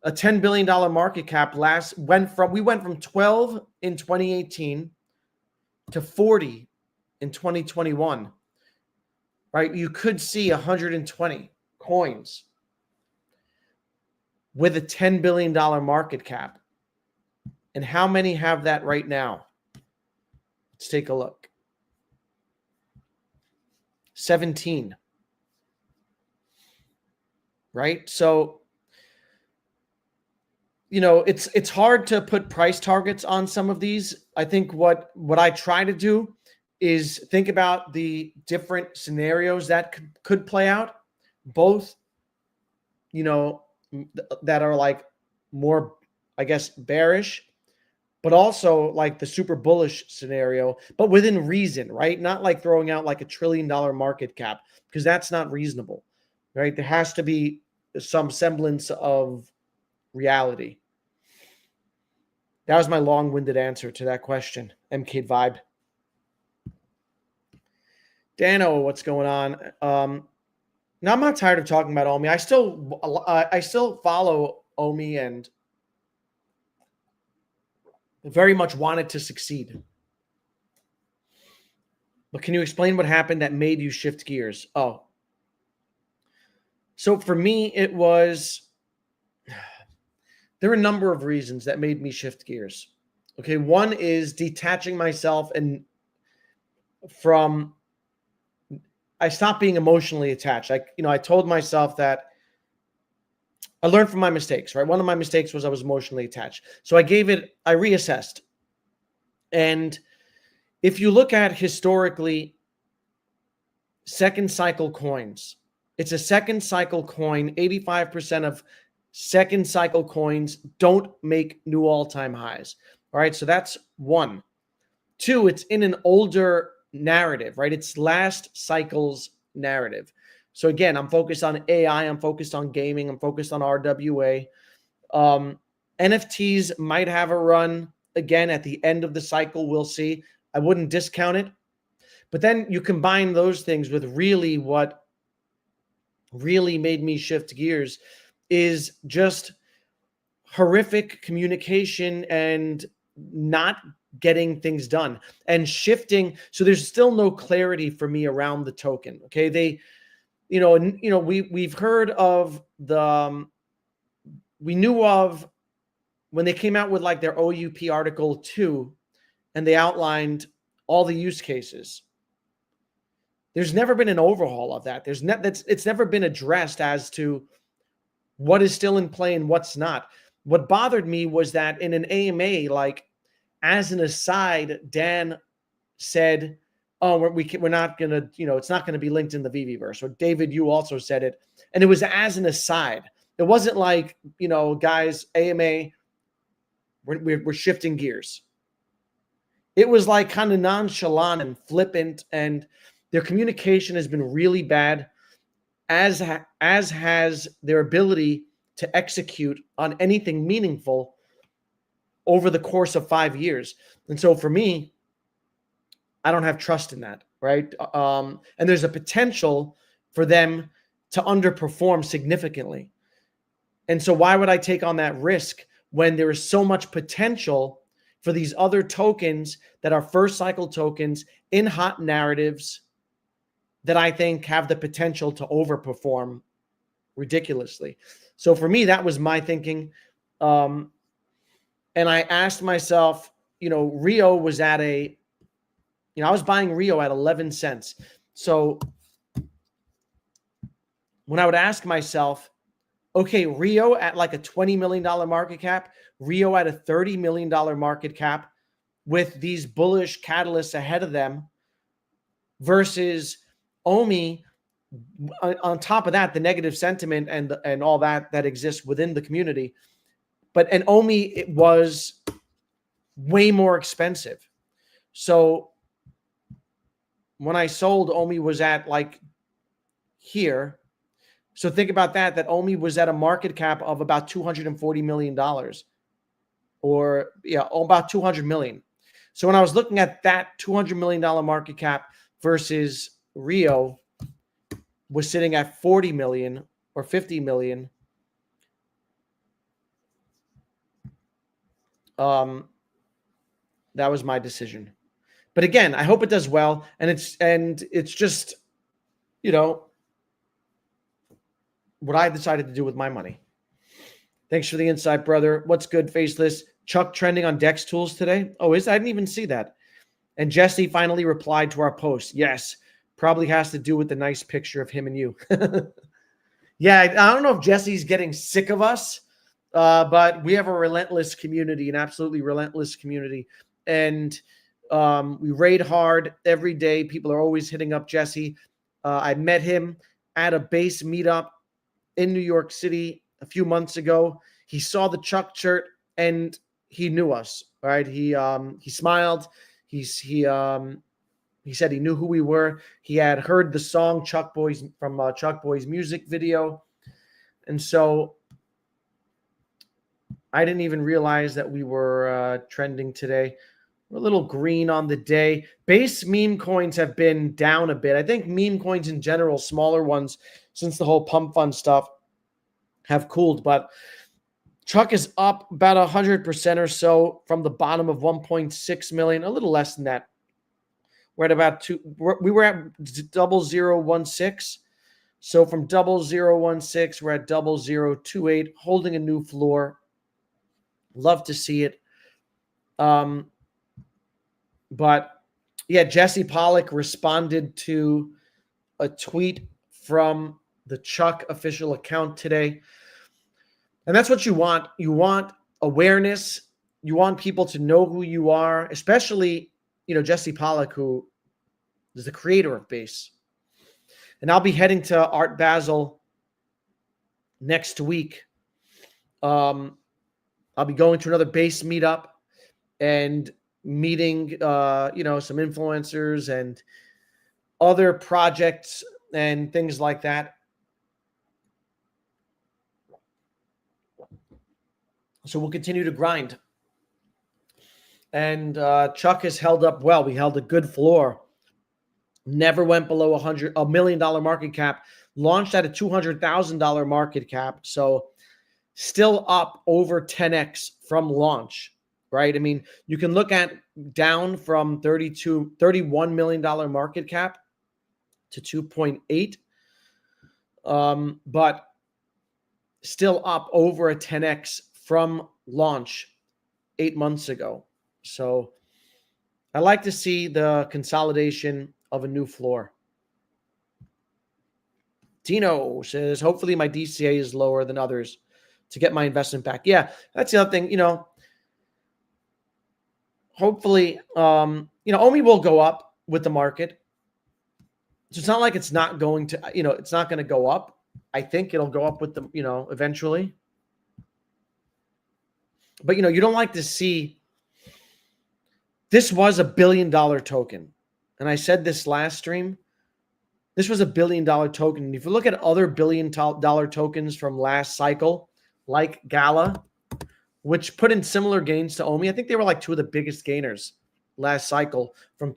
A $10 billion market cap we went from 12 in 2018 to 40 in 2021. Right? You could see 120 coins with a $10 billion market cap. And how many have that right now? Let's take a look. 17. Right? So, it's hard to put price targets on some of these. I think what I try to do is think about the different scenarios that could play out, both, that are like more, I guess, bearish, but also like the super bullish scenario, but within reason, right? Not like throwing out like $1 trillion market cap, because that's not reasonable, right? There has to be some semblance of reality. That was my long-winded answer to that question. Mcade vibe. Dano, what's going on? Now, I'm not tired of talking about Omi. I still follow Omi and very much wanted to succeed. But can you explain what happened that made you shift gears? Oh. So for me, there are a number of reasons that made me shift gears. Okay, one is detaching myself I stopped being emotionally attached. I told myself that I learned from my mistakes, right? One of my mistakes was I was emotionally attached. So I reassessed. And if you look at historically second cycle coins, it's a second cycle coin. 85% of second cycle coins don't make new all-time highs. All right, so that's one. Two, it's in an older narrative, right? It's last cycle's narrative. So again, I'm focused on AI, I'm focused on gaming, I'm focused on RWA. NFTs might have a run again at the end of the cycle. We'll see. I wouldn't discount it. But then you combine those things with really what really made me shift gears is just horrific communication and not getting things done and shifting. So there's still no clarity for me around the token. Okay. We've heard of we knew of when they came out with like their OUP article 2 and they outlined all the use cases. There's never been an overhaul of that. It's never been addressed as to what is still in play and what's not. What bothered me was that in an AMA, like as an aside, Dan said, "Oh, we're not gonna, it's not gonna be linked in the VVverse." Or David, you also said it, and it was as an aside. It wasn't like, guys, AMA, we're shifting gears. It was like kind of nonchalant and flippant, and their communication has been really bad, as has their ability to execute on anything meaningful over the course of 5 years. And so for me, I don't have trust in that, right? And there's a potential for them to underperform significantly. And so why would I take on that risk when there is so much potential for these other tokens that are first cycle tokens in hot narratives that I think have the potential to overperform ridiculously. So for me, that was my thinking. And I asked myself, Rio was at I was buying Rio at 11 cents. So when I would ask myself, okay, Rio at like a $20 million market cap, Rio at a $30 million market cap with these bullish catalysts ahead of them versus OMI, on top of that, the negative sentiment and all that exists within the community. And OMI, it was way more expensive. So when I sold, OMI was at like here. So think about that OMI was at a market cap of about $240 million or about 200 million. So when I was looking at that $200 million market cap versus Rio was sitting at 40 million or 50 million, that was my decision. But again, I hope it does well. And it's just, what I decided to do with my money. Thanks for the insight, brother. What's good, Faceless? Chuck trending on Dex Tools today? Oh, I didn't even see that. And Jesse finally replied to our post. Yes, probably has to do with the nice picture of him and you. Yeah, I don't know if Jesse's getting sick of us, but we have a relentless community, an absolutely relentless community. And we raid hard every day. People are always hitting up Jesse. I met him at a base meetup in New York City a few months ago. He saw the Chuck shirt and he knew us. Right? He smiled. He said he knew who we were. He had heard the song Chuck Boys from Chuck Boys music video, and so I didn't even realize that we were trending today. We're a little green on the day. Base meme coins have been down a bit. I think meme coins in general, smaller ones, since the whole pump fund stuff, have cooled. But Chuck is up about 100% or so from the bottom of 1.6 million, a little less than that. We're at about we were at 0016. So from 0016, we're at 0028, holding a new floor. Love to see it. But yeah, Jesse Pollock responded to a tweet from the Chuck official account today. And that's what you want. You want awareness. You want people to know who you are, especially, Jesse Pollock, who is the creator of Base. And I'll be heading to Art Basel next week. I'll be going to another Base meetup and meeting, some influencers and other projects and things like that. So we'll continue to grind. And Chuck has held up well. We held a good floor. Never went below $1 million market cap. Launched at a $200,000 market cap. So still up over 10x from launch, right? I mean, you can look at down from $31 million market cap to 2.8, but still up over a 10x from launch 8 months ago. So I like to see the consolidation of a new floor. Tino says, hopefully my DCA is lower than others to get my investment back. Yeah, that's the other thing, hopefully, OMI will go up with the market. So it's not like it's not going to, it's not going to go up. I think it'll go up with the, eventually. But, you don't like to see, this was $1 billion token. And I said this last stream, this was $1 billion token. And if you look at other $1 billion tokens from last cycle, like Gala, which put in similar gains to OMI, I think they were like two of the biggest gainers last cycle from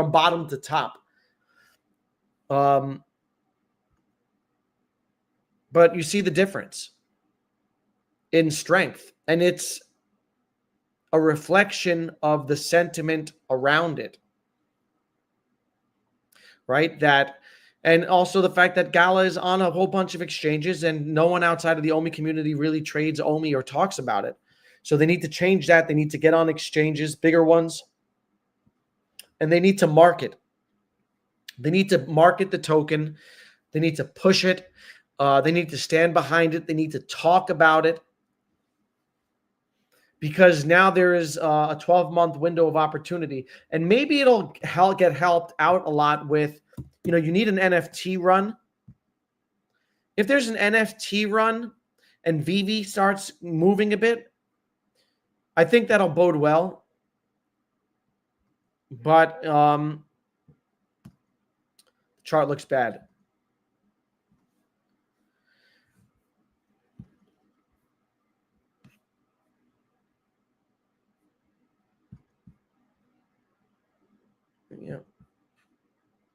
bottom to top. But you see the difference in strength, and it's a reflection of the sentiment around it. right? And also the fact that Gala is on a whole bunch of exchanges and no one outside of the OMI community really trades OMI or talks about it. So they need to change that. They need to get on exchanges, bigger ones, and they need to market. They need to market the token. They need to push it. They need to stand behind it. They need to talk about it, because now there is a 12-month window of opportunity, and maybe it'll get helped out a lot with, you need an NFT run. If there's an NFT run and VV starts moving a bit, I think that'll bode well. But the chart looks bad. Yeah.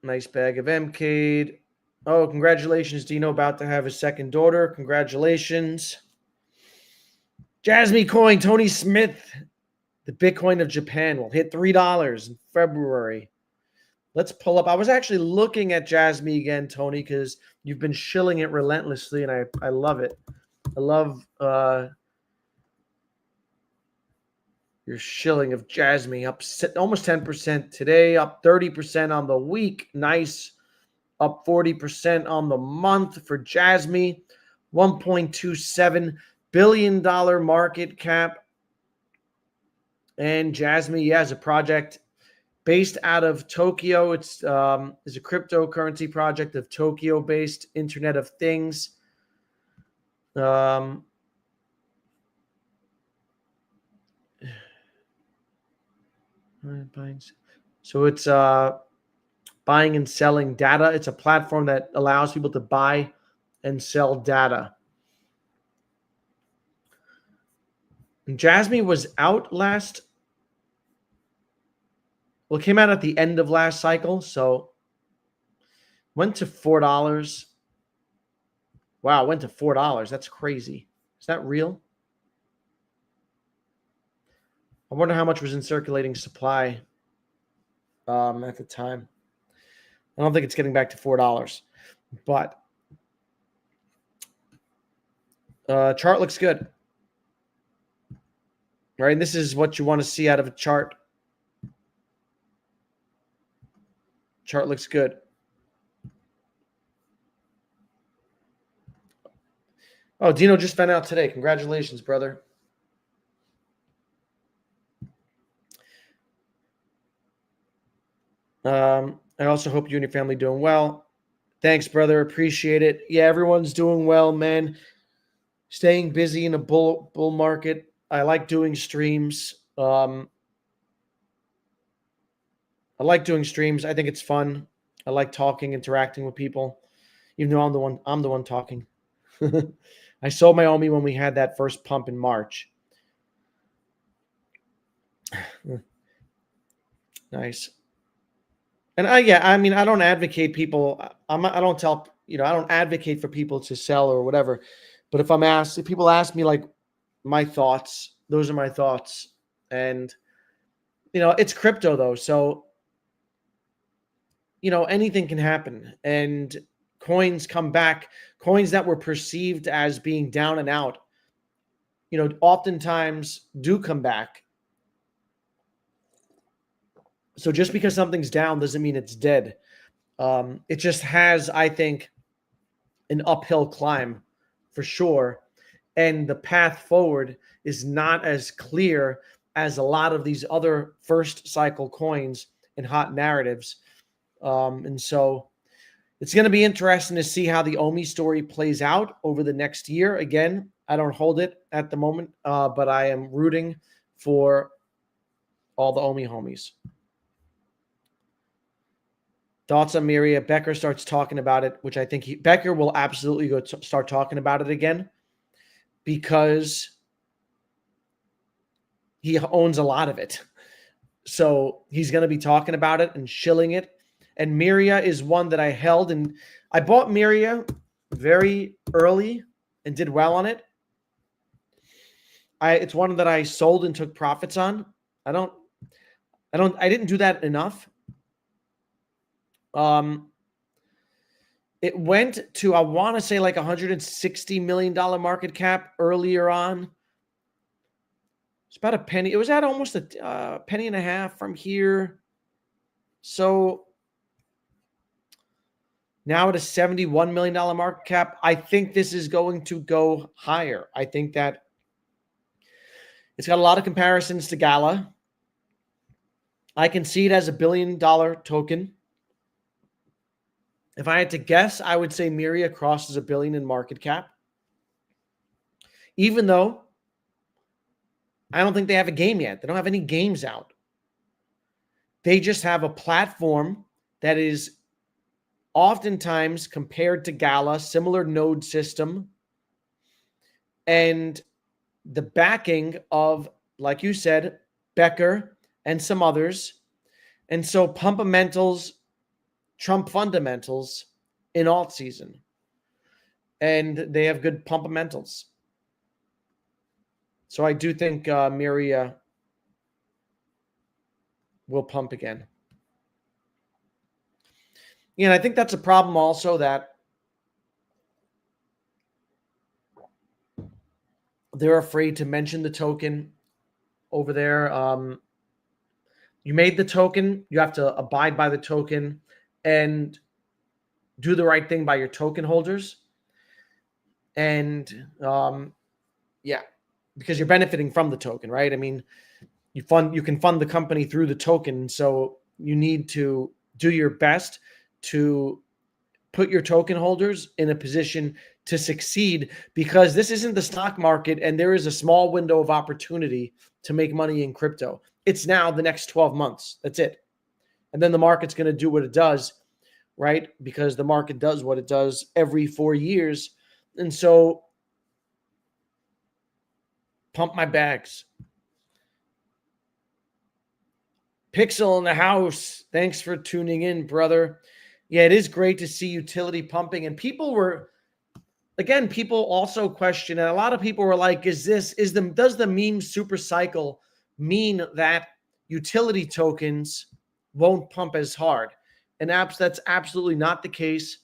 Nice bag of Mcade. Oh, congratulations, Dino, about to have his second daughter. Congratulations. Jasmine Coin, Tony Smith, the Bitcoin of Japan, will hit $3 in February. Let's pull up. I was actually looking at Jasmine again, Tony, because you've been shilling it relentlessly, and I love it. I love your shilling of Jasmine, up almost 10% today, up 30% on the week. Nice. Up 40% on the month for Jasmine. $1.27 billion market cap. And Jasmine, is a project based out of Tokyo. It's is a cryptocurrency project of Tokyo-based Internet of Things. So it's buying and selling data. It's a platform that allows people to buy and sell data. And Jasmine was out last. Well, it came out at the end of last cycle, so went to $4. Wow, went to $4. That's crazy. Is that real? I wonder how much was in circulating supply at the time. I don't think it's getting back to $4, but chart looks good. Right? And this is what you want to see out of a chart. Chart looks good. Oh, Dino just found out today. Congratulations, brother. I also hope you and your family doing well. Thanks, brother. Appreciate it. Yeah, everyone's doing well, man. Staying busy in a bull market. I like doing streams. I like doing streams. I think it's fun. I like talking, interacting with people, even though I'm the one talking. I sold my OMI when we had that first pump in March. Nice. And I don't advocate people. I don't advocate for people to sell or whatever. But if people ask me like my thoughts, those are my thoughts. And it's crypto though, so anything can happen. And coins come back. Coins that were perceived as being down and out, oftentimes do come back. So just because something's down doesn't mean it's dead. It just has, I think, an uphill climb for sure. And the path forward is not as clear as a lot of these other first cycle coins and hot narratives. And so it's going to be interesting to see how the OMI story plays out over the next year. Again, I don't hold it at the moment, but I am rooting for all the OMI homies. Thoughts on Miria? Becker starts talking about it, which I think Becker will absolutely start talking about it again, because he owns a lot of it. So he's going to be talking about it and shilling it. And Miria is one that I held, and I bought Miria very early and did well on it. It's one that I sold and took profits on. I didn't do that enough. It went to, I want to say, like $160 million market cap earlier on. It's about a penny. It was at almost a penny and a half from here. So now at a $71 million market cap, I think this is going to go higher. I think that it's got a lot of comparisons to Gala. I can see it as $1 billion token. If I had to guess, I would say Myria crosses $1 billion in market cap. Even though I don't think they have a game yet. They don't have any games out. They just have a platform that is oftentimes compared to Gala, similar node system, and the backing of, like you said, Becker and some others. And so Pumpamentals trump fundamentals in alt season. And they have good Pumpamentals. So I do think Myria will pump again. And I think that's a problem also, that they're afraid to mention the token over there. You made the token, you have to abide by the token and do the right thing by your token holders. And yeah, because you're benefiting from the token, right? I mean, you can fund the company through the token. So you need to do your best to put your token holders in a position to succeed, because this isn't the stock market and there is a small window of opportunity to make money in crypto. It's now the next 12 months. That's it. And then the market's going to do what it does, right? Because the market does what it does every 4 years. And so pump my bags. Pixel in the house. Thanks for tuning in, brother. Yeah, it is great to see utility pumping. And people also question, and a lot of people were like, does the meme super cycle mean that utility tokens won't pump as hard? And that's absolutely not the case.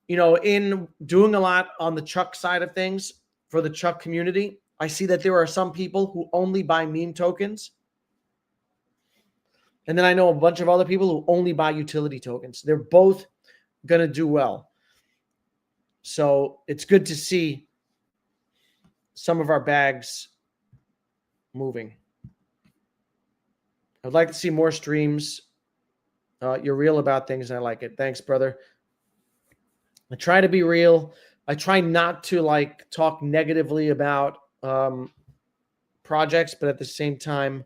In doing a lot on the Chuck side of things for the Chuck community, I see that there are some people who only buy meme tokens. And then I know a bunch of other people who only buy utility tokens. They're both going to do well. So it's good to see some of our bags moving. I'd like to see more streams. You're real about things, and I like it. Thanks, brother. I try to be real. I try not to talk negatively about projects, but at the same time,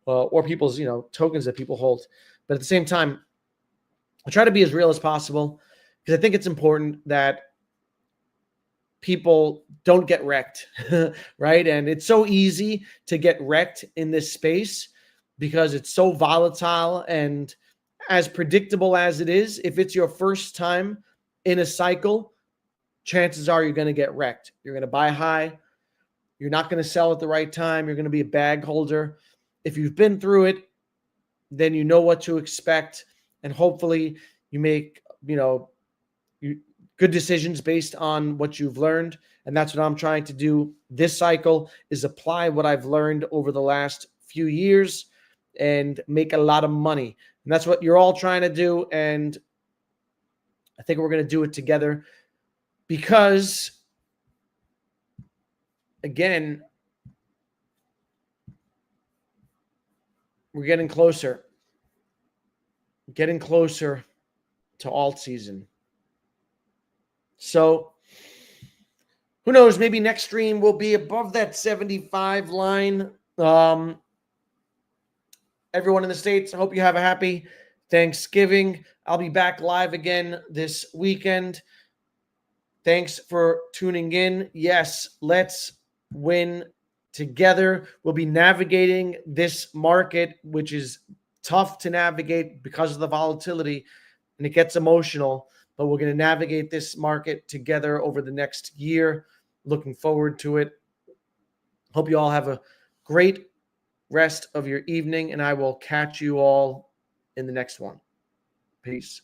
or people's tokens that people hold. But at the same time, I try to be as real as possible, because I think it's important that people don't get wrecked, right? And it's so easy to get wrecked in this space because it's so volatile, and as predictable as it is, if it's your first time in a cycle, chances are you're going to get wrecked. You're going to buy high. You're not going to sell at the right time. You're going to be a bag holder. If you've been through it, then you know what to expect, and hopefully you make good decisions based on what you've learned. And that's what I'm trying to do this cycle, is apply what I've learned over the last few years and make a lot of money. And that's what you're all trying to do. And I think we're going to do it together, because, again, we're getting closer to alt season. So who knows? Maybe next stream will be above that 75 line. Everyone in the States, I hope you have a happy Thanksgiving. I'll be back live again this weekend. Thanks for tuning in. Yes, let's win together. We'll be navigating this market, which is tough to navigate because of the volatility, and it gets emotional, but we're going to navigate this market together over the next year. Looking forward to it. Hope you all have a great rest of your evening, and I will catch you all in the next one. Peace.